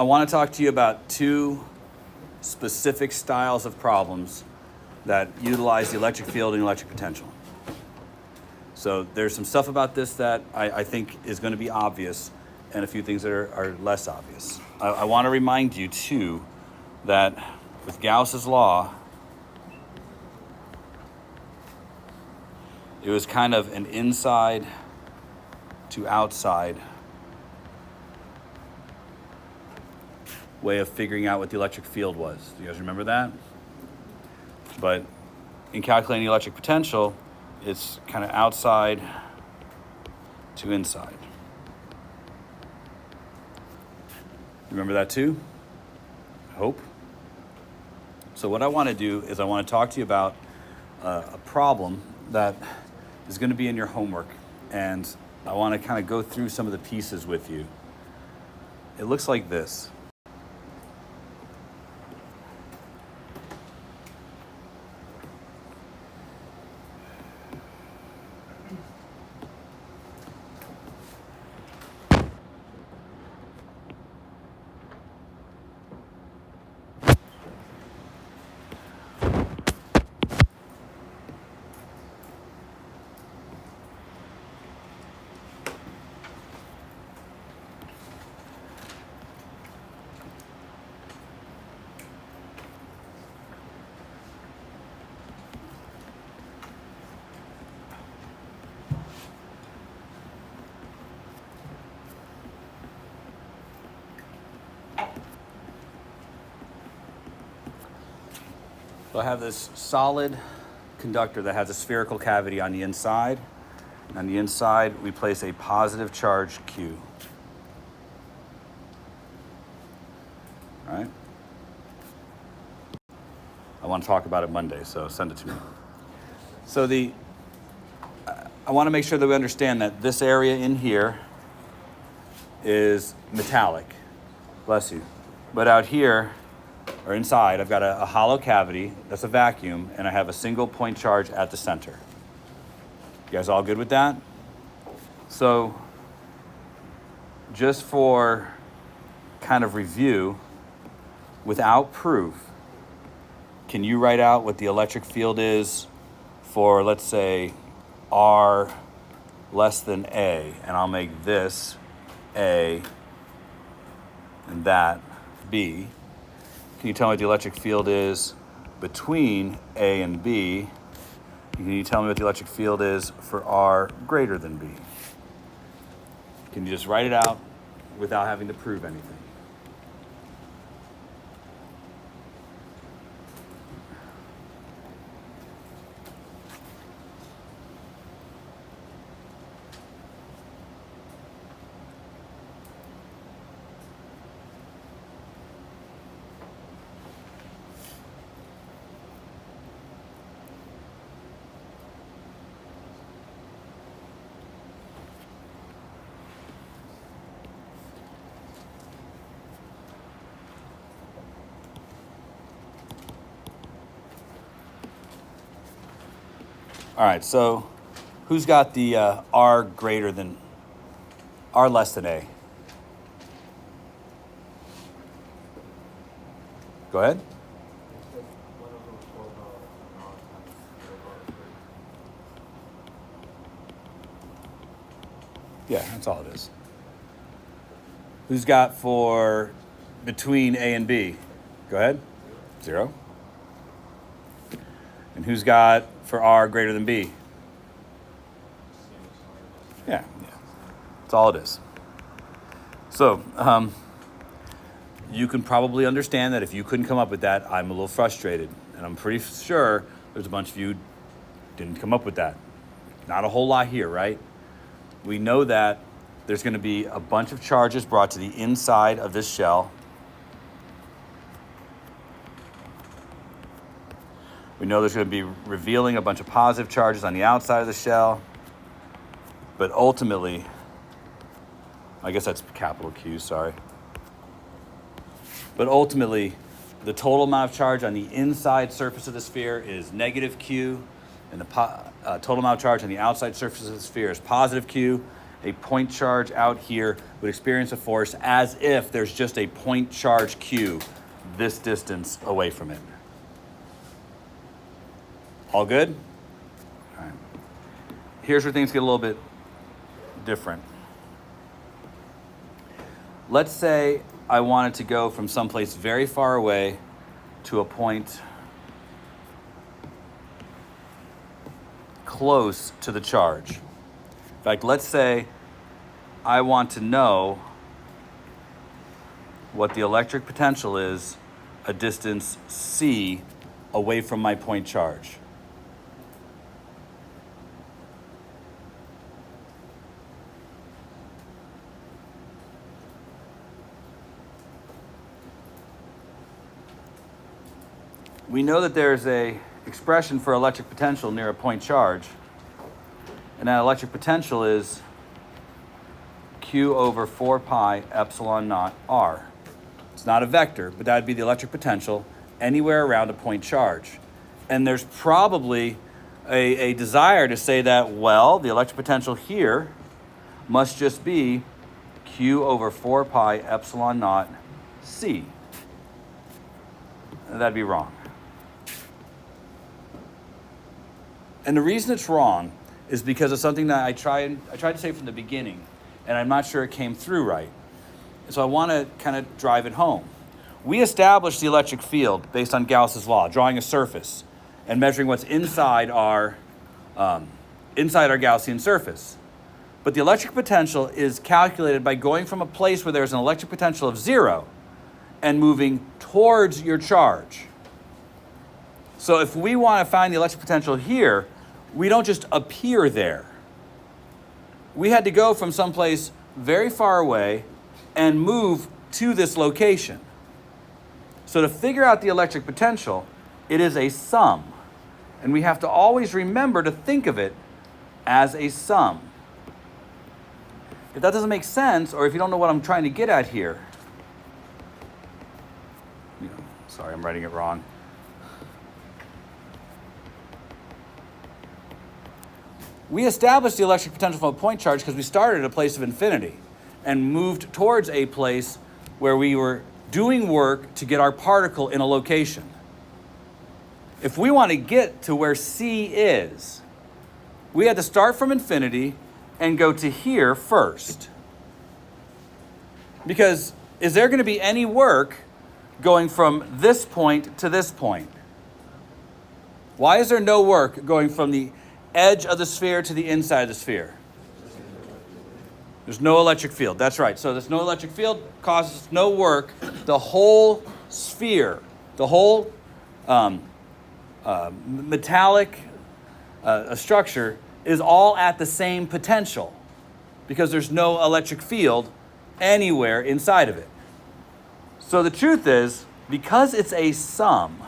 I want to talk to you about two specific styles of problems that utilize the electric field and electric potential. So there's some stuff about this that I think is going to be obvious, and a few things that are less obvious. I want to remind you, too, that with Gauss's law, it was kind of an inside to outside way of figuring out what the electric field was. Do you guys remember that? But in calculating the electric potential, it's kind of outside to inside. Remember that too? I hope. So what I want to do is I want to talk to you about a problem that is going to be in your homework, and I want to kind of go through some of the pieces with you. It looks like this. So I have this solid conductor that has a spherical cavity on the inside. On the inside, we place a positive charge Q. All right? I want to talk about it Monday, so send it to me. So I want to make sure that we understand that this area in here is metallic. Bless you. But out here, or inside, I've got a hollow cavity, that's a vacuum, and I have a single point charge at the center. You guys all good with that? So, just for kind of review, without proof, can you write out what the electric field is for, let's say, R less than A, and I'll make this A and that B. Can you tell me what the electric field is between A and B? Can you tell me what the electric field is for R greater than B? Can you just write it out without having to prove anything? All right, so who's got the R less than A? Go ahead. Yeah, that's all it is. Who's got for between A and B? Go ahead. 0. And who's got for R greater than B? Yeah. That's all it is. So, you can probably understand that if you couldn't come up with that, I'm a little frustrated. And I'm pretty sure there's a bunch of you didn't come up with that. Not a whole lot here, right? We know that there's going to be a bunch of charges brought to the inside of this shell. We know there's going to be revealing a bunch of positive charges on the outside of the shell. But ultimately, I guess that's capital Q, sorry. But ultimately, the total amount of charge on the inside surface of the sphere is negative Q, and the total amount of charge on the outside surface of the sphere is positive Q, a point charge out here would experience a force as if there's just a point charge Q this distance away from it. All good? All right. Here's where things get a little bit different. Let's say I wanted to go from someplace very far away to a point close to the charge. In fact, let's say I want to know what the electric potential is a distance c away from my point charge. We know that there's a expression for electric potential near a point charge, and that electric potential is Q over 4 pi epsilon naught r. It's not a vector, but that would be the electric potential anywhere around a point charge. And there's probably a desire to say that, well, the electric potential here must just be Q over 4 pi epsilon naught c. That'd be wrong. And the reason it's wrong is because of something that I tried to say from the beginning, and I'm not sure it came through right. So I want to kind of drive it home. We established the electric field based on Gauss's law, drawing a surface and measuring what's inside our Gaussian surface. But the electric potential is calculated by going from a place where there's an electric potential of 0 and moving towards your charge. So if we want to find the electric potential here, we don't just appear there. We had to go from someplace very far away and move to this location. So to figure out the electric potential, it is a sum. And we have to always remember to think of it as a sum. If that doesn't make sense, or if you don't know what I'm trying to get at here, sorry, I'm writing it wrong. We established the electric potential from a point charge because we started at a place of infinity and moved towards a place where we were doing work to get our particle in a location. If we want to get to where C is, we had to start from infinity and go to here first. Because is there going to be any work going from this point to this point? Why is there no work going from the edge of the sphere to the inside of the sphere? There's no electric field. That's right. So there's no electric field, causes no work. The whole sphere, the whole metallic structure is all at the same potential because there's no electric field anywhere inside of it. So the truth is, because it's a sum,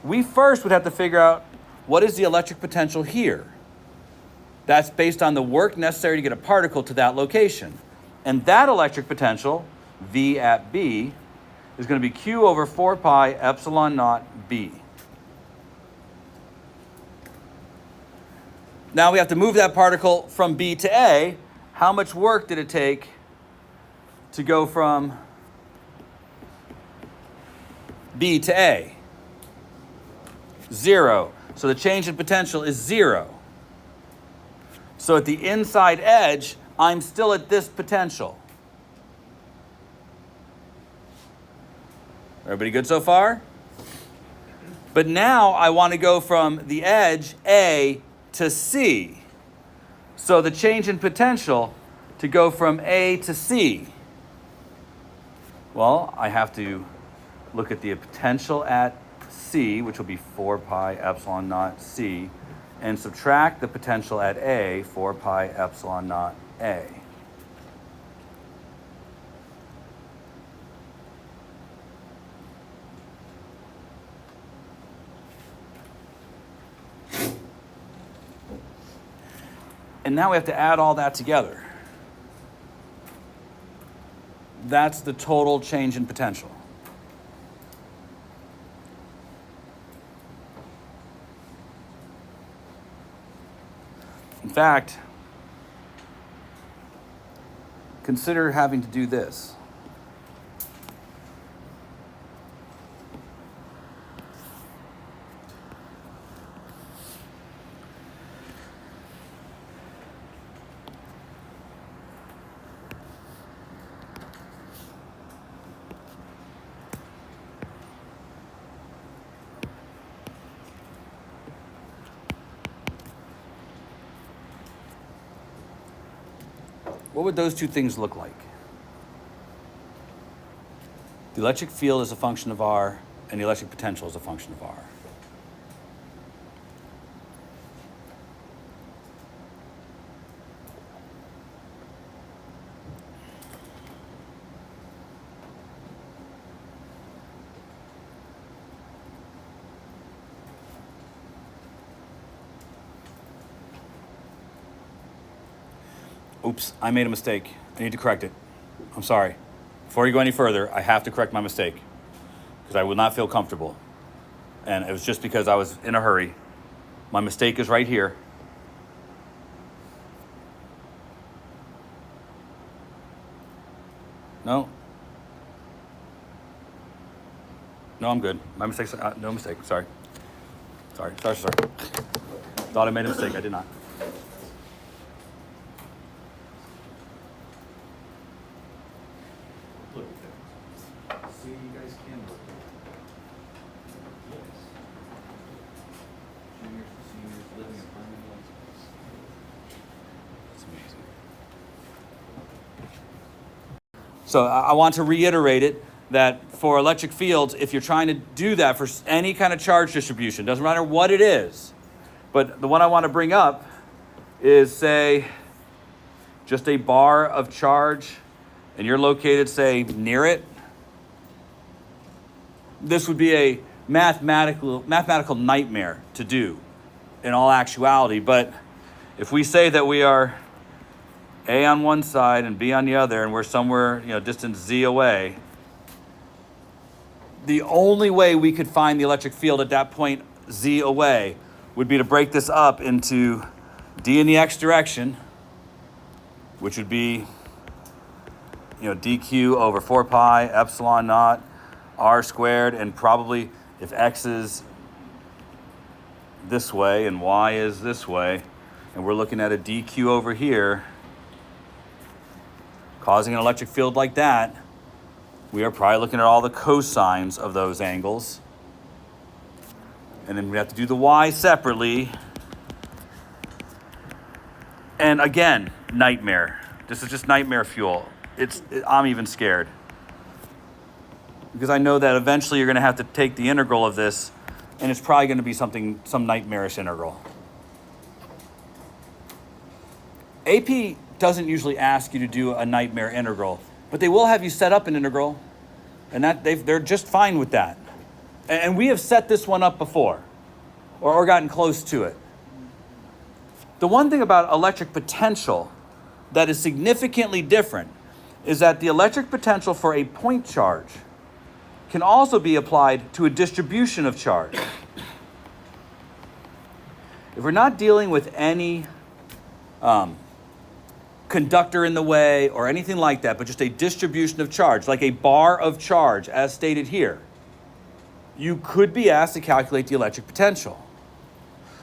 we first would have to figure out what is the electric potential here. That's based on the work necessary to get a particle to that location. And that electric potential, V at B, is going to be Q over 4 pi epsilon naught B. Now we have to move that particle from B to A. How much work did it take to go from B to A? 0. So the change in potential is 0. So at the inside edge, I'm still at this potential. Everybody good so far? But now I want to go from the edge A to C. So the change in potential to go from A to C. Well, I have to look at the potential at C, which will be 4 pi epsilon naught C, and subtract the potential at A, 4 pi epsilon naught A. And now we have to add all that together. That's the total change in potential. In fact, consider having to do this. What would those two things look like? The electric field is a function of R, and the electric potential is a function of R. Oops, I made a mistake. I need to correct it. I'm sorry. Before you go any further, I have to correct my mistake because I would not feel comfortable. And it was just because I was in a hurry. My mistake is right here. No. No, I'm good. My mistake, no mistake, sorry. Sorry. Thought I made a mistake, I did not. See, you guys can work. Yes. Juniors and seniors living in permanent. It's amazing. So I want to reiterate it that for electric fields, if you're trying to do that for any kind of charge distribution, doesn't matter what it is, but the one I want to bring up is, say, just a bar of charge, and you're located, say, near it. This would be a mathematical nightmare to do in all actuality. But if we say that we are A on one side and B on the other, and we're somewhere, distance Z away, the only way we could find the electric field at that point Z away would be to break this up into D in the X direction, which would be, dq over 4 pi epsilon naught r squared, and probably if x is this way and y is this way, and we're looking at a dq over here, causing an electric field like that, we are probably looking at all the cosines of those angles. And then we have to do the y separately. And again, nightmare. This is just nightmare fuel. I'm even scared. Because I know that eventually you're going to have to take the integral of this, and it's probably going to be some nightmarish integral. AP doesn't usually ask you to do a nightmare integral, but they will have you set up an integral, and they're just fine with that. And we have set this one up before, or gotten close to it. The one thing about electric potential that is significantly different is that the electric potential for a point charge can also be applied to a distribution of charge. If we're not dealing with any conductor in the way or anything like that, but just a distribution of charge, like a bar of charge as stated here, you could be asked to calculate the electric potential.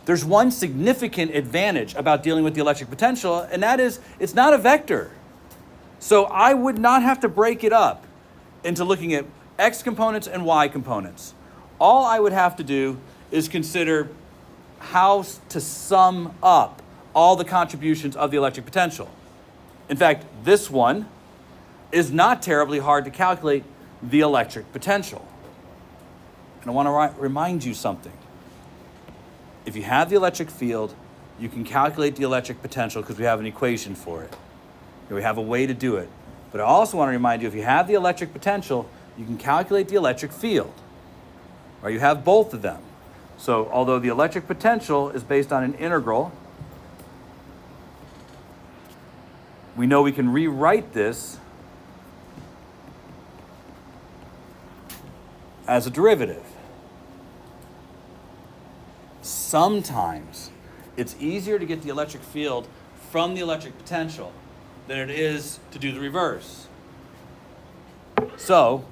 There's one significant advantage about dealing with the electric potential, and that is it's not a vector. So I would not have to break it up into looking at x components and y components. All I would have to do is consider how to sum up all the contributions of the electric potential. In fact, this one is not terribly hard to calculate the electric potential. And I want to remind you something. If you have the electric field, you can calculate the electric potential because we have an equation for it. And we have a way to do it. But I also want to remind you, if you have the electric potential, you can calculate the electric field. Or you have both of them. So although the electric potential is based on an integral, we know we can rewrite this as a derivative. Sometimes it's easier to get the electric field from the electric potential than it is to do the reverse. So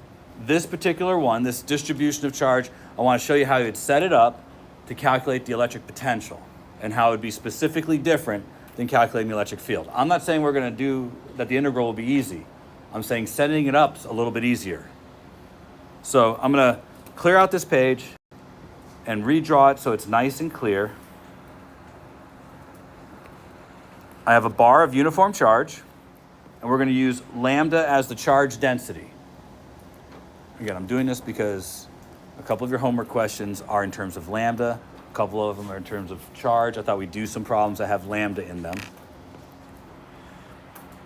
this particular one, this distribution of charge, I want to show you how you'd set it up to calculate the electric potential and how it would be specifically different than calculating the electric field. I'm not saying we're going to do that the integral will be easy. I'm saying setting it up is a little bit easier. So I'm going to clear out this page and redraw it so it's nice and clear. I have a bar of uniform charge, and we're going to use lambda as the charge density. Again, I'm doing this because a couple of your homework questions are in terms of lambda. A couple of them are in terms of charge. I thought we'd do some problems that have lambda in them.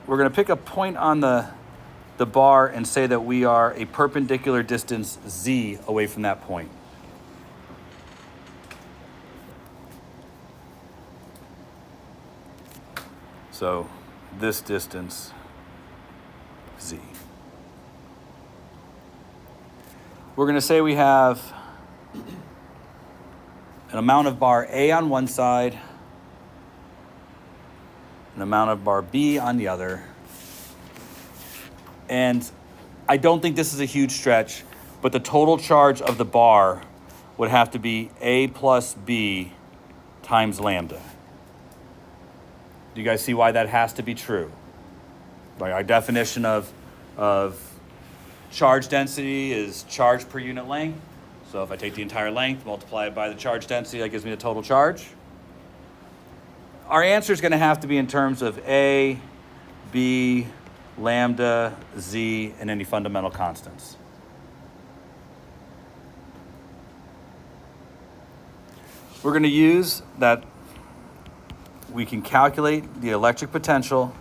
We're going to pick a point on the bar and say that we are a perpendicular distance z away from that point. So this distance, z. We're going to say we have an amount of bar A on one side, an amount of bar B on the other. And I don't think this is a huge stretch, but the total charge of the bar would have to be A plus B times lambda. Do you guys see why that has to be true? By our definition of charge density is charge per unit length. So if I take the entire length, multiply it by the charge density, that gives me the total charge. Our answer is going to have to be in terms of A, B, lambda, z, and any fundamental constants. We're going to use that we can calculate the electric potential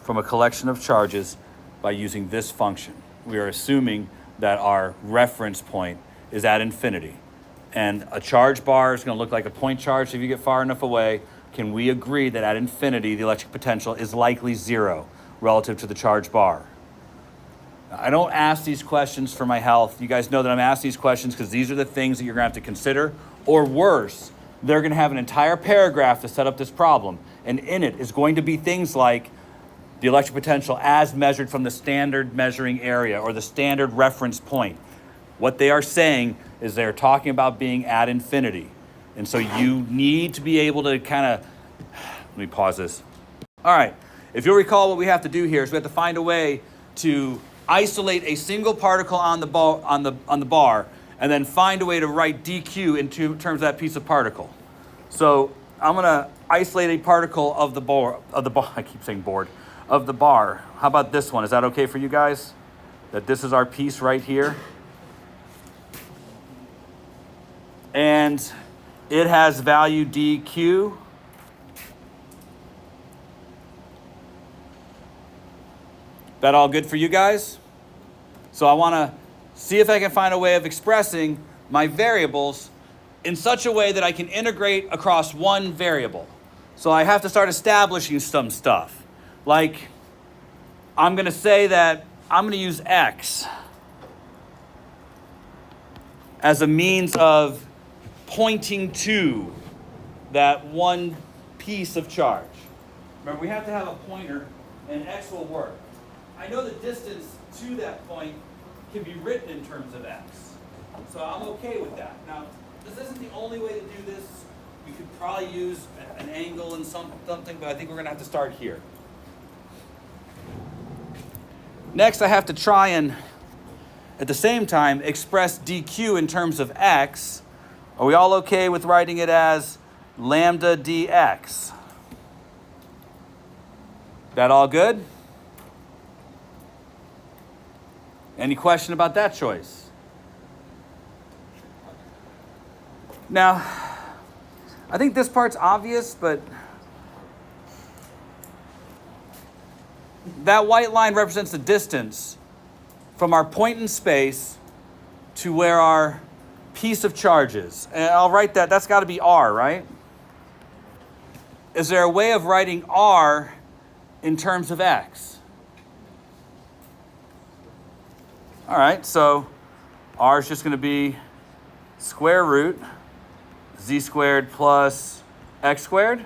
from a collection of charges by using this function. We are assuming that our reference point is at infinity. And a charge bar is going to look like a point charge if you get far enough away. Can we agree that at infinity, the electric potential is likely zero relative to the charge bar? I don't ask these questions for my health. You guys know that I'm asking these questions because these are the things that you're going to have to consider. Or worse, they're going to have an entire paragraph to set up this problem. And in it is going to be things like the electric potential as measured from the standard measuring area or the standard reference point. What they are saying is they're talking about being at infinity. And so you need to be able to let me pause this. All right, if you'll recall, what we have to do here is we have to find a way to isolate a single particle on the bar and then find a way to write dq in terms of that piece of particle. So I'm going to isolate a particle of the bar. I keep saying board. Of the bar. How about this one? Is that okay for you guys? That this is our piece right here. And it has value dq. That all good for you guys? So I want to see if I can find a way of expressing my variables in such a way that I can integrate across one variable. So I have to start establishing some stuff. Like, I'm going to say that I'm going to use x as a means of pointing to that one piece of charge. Remember, we have to have a pointer, and x will work. I know the distance to that point can be written in terms of x. So I'm okay with that. Now, this isn't the only way to do this. We could probably use an angle and something, but I think we're going to have to start here. Next, I have to try and, at the same time, express dq in terms of x. Are we all okay with writing it as lambda dx? That all good? Any question about that choice? Now, I think this part's obvious, but that white line represents the distance from our point in space to where our piece of charge is. And I'll write that. That's got to be r, right? Is there a way of writing r in terms of x? All right, so r is just going to be square root z squared plus x squared.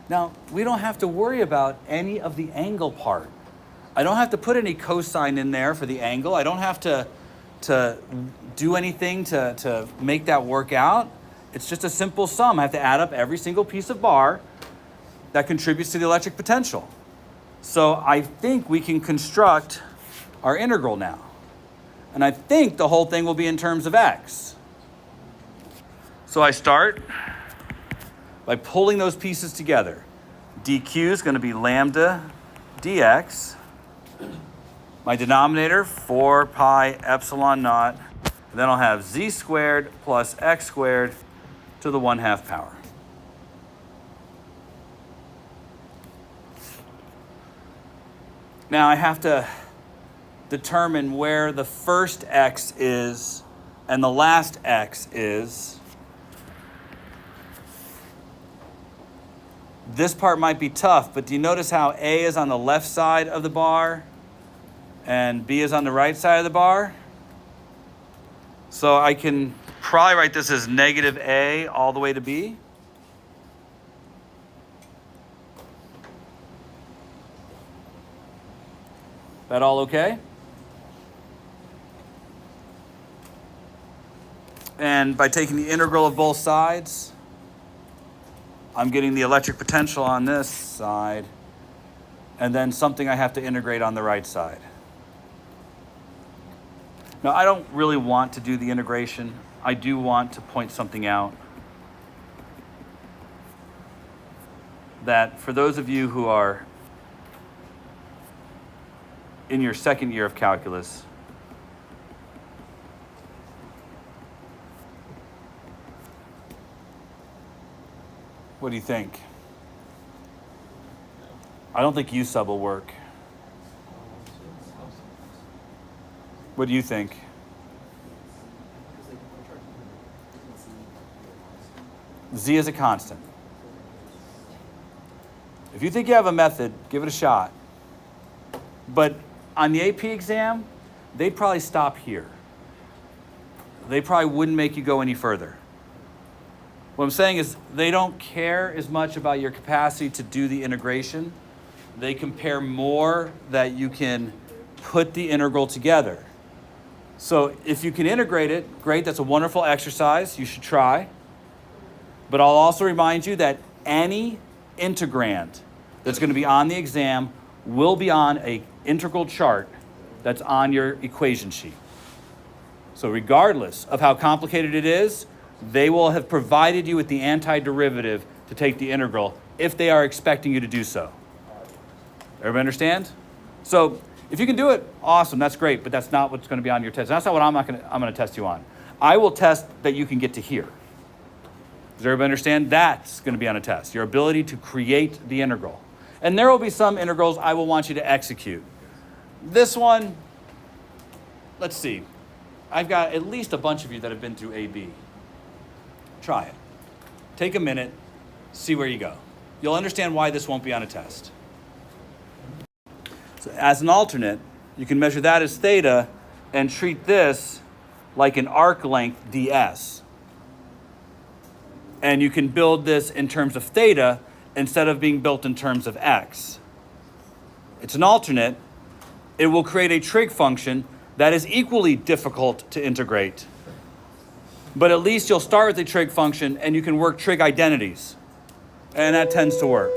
Now, we don't have to worry about any of the angle part. I don't have to put any cosine in there for the angle. I don't have to do anything to make that work out. It's just a simple sum. I have to add up every single piece of bar that contributes to the electric potential. So I think we can construct our integral now. And I think the whole thing will be in terms of x. So I start by pulling those pieces together. dq is going to be lambda dx. My denominator, 4 pi epsilon naught. And then I'll have z squared plus x squared to the 1/2 power. Now I have to determine where the first x is and the last x is. This part might be tough, but do you notice how A is on the left side of the bar and B is on the right side of the bar? So I can probably write this as negative A all the way to B. That all okay? And by taking the integral of both sides, I'm getting the electric potential on this side, and then something I have to integrate on the right side. Now, I don't really want to do the integration. I do want to point something out. That for those of you who are in your second year of calculus, what do you think? I don't think U sub will work. What do you think? Z is a constant. If you think you have a method, give it a shot. But on the AP exam, they'd probably stop here. They probably wouldn't make you go any further. What I'm saying is they don't care as much about your capacity to do the integration. They compare more that you can put the integral together. So if you can integrate it, great, that's a wonderful exercise. You should try. But I'll also remind you that any integrand that's going to be on the exam will be on an integral chart that's on your equation sheet. So regardless of how complicated it is, they will have provided you with the antiderivative to take the integral if they are expecting you to do so. Everybody understand? So if you can do it, awesome, that's great, but that's not what's going to be on your test. That's not what I'm going to test you on. I will test that you can get to here. Does everybody understand? That's going to be on a test, your ability to create the integral. And there will be some integrals I will want you to execute. This one, let's see. I've got at least a bunch of you that have been through AB. Try it. Take a minute, see where you go. You'll understand why this won't be on a test. So as an alternate, you can measure that as theta and treat this like an arc length ds. And you can build this in terms of theta instead of being built in terms of x. It's an alternate. It will create a trig function that is equally difficult to integrate. But at least you'll start with a trig function and you can work trig identities. And that tends to work.